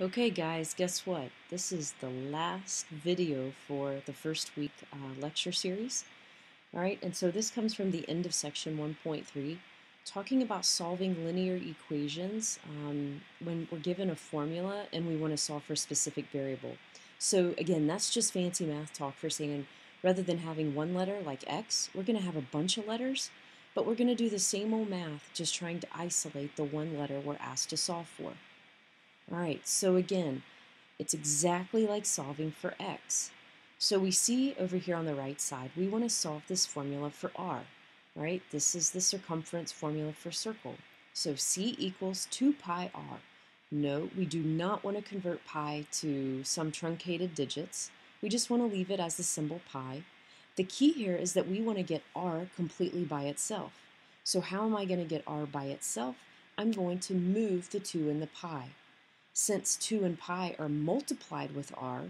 Okay guys, guess what? This is the last video for the first week lecture series. Alright, and so this comes from the end of section 1.3, talking about solving linear equations when we're given a formula and we want to solve for a specific variable. So again, that's just fancy math talk for saying rather than having one letter like x, we're going to have a bunch of letters, but we're going to do the same old math, just trying to isolate the one letter we're asked to solve for. Alright, so again, it's exactly like solving for x. So we see over here on the right side, we want to solve this formula for r, right? This is the circumference formula for circle. So c equals 2 pi r. No, we do not want to convert pi to some truncated digits. We just want to leave it as the symbol pi. The key here is that we want to get r completely by itself. So how am I going to get r by itself? I'm going to move the 2 in the pi. Since 2 and pi are multiplied with r,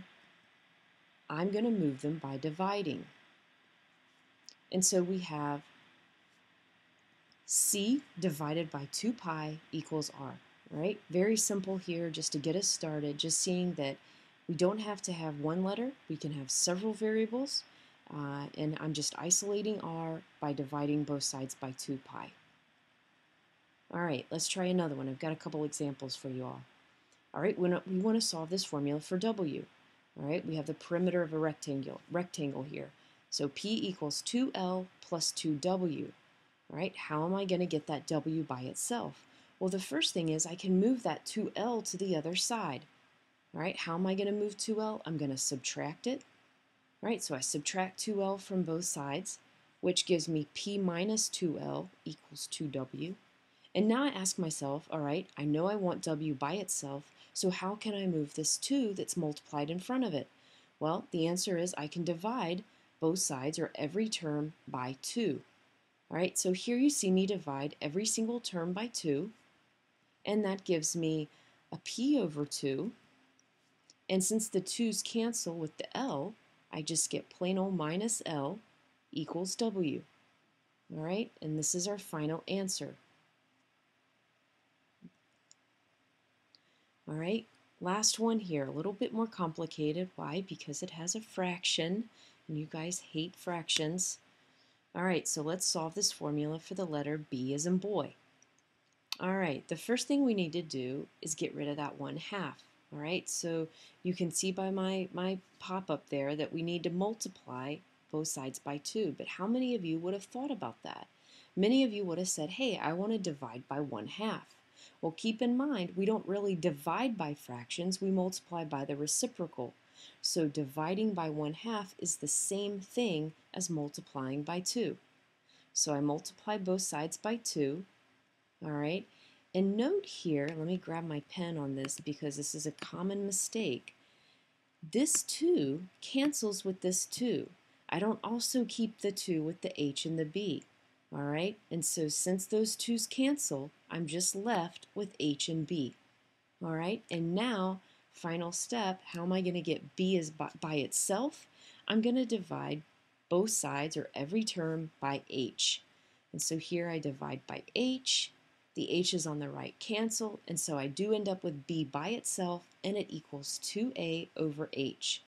I'm going to move them by dividing. And so we have c divided by 2 pi equals r, right? Very simple here just to get us started, just seeing that we don't have to have one letter. We can have several variables, and I'm just isolating r by dividing both sides by 2 pi. All right, let's try another one. I've got a couple examples for you all. All right, we want to solve this formula for w. All right, we have the perimeter of a rectangle here. So P equals 2L plus 2W. All right, how am I going to get that W by itself? Well, the first thing is I can move that 2L to the other side. All right, how am I going to move 2L? I'm going to subtract it. All right, so I subtract 2L from both sides, which gives me P minus 2L equals 2W. And now I ask myself, all right, I know I want W by itself, so how can I move this 2 that's multiplied in front of it? Well, the answer is I can divide both sides or every term by 2. All right, so here you see me divide every single term by 2, and that gives me a P over 2. And since the 2's cancel with the L, I just get plain old minus L equals W. All right, and this is our final answer. All right, last one here, a little bit more complicated. Why? Because it has a fraction, and you guys hate fractions. All right, so let's solve this formula for the letter B as in boy. All right, the first thing we need to do is get rid of that 1/2. All right, so you can see by my pop-up there that we need to multiply both sides by 2. But how many of you would have thought about that? Many of you would have said, hey, I want to divide by 1/2. Well, keep in mind, we don't really divide by fractions, we multiply by the reciprocal. So dividing by 1/2 is the same thing as multiplying by 2. So I multiply both sides by 2, all right? And note here, let me grab my pen on this because this is a common mistake. This 2 cancels with this 2. I don't also keep the 2 with the H and the B. All right, and so since those 2's cancel, I'm just left with H and B. All right, and now, final step, how am I going to get B as by itself? I'm going to divide both sides or every term by H. And so here I divide by H. The H's on the right cancel, and so I do end up with B by itself, and it equals 2A over H.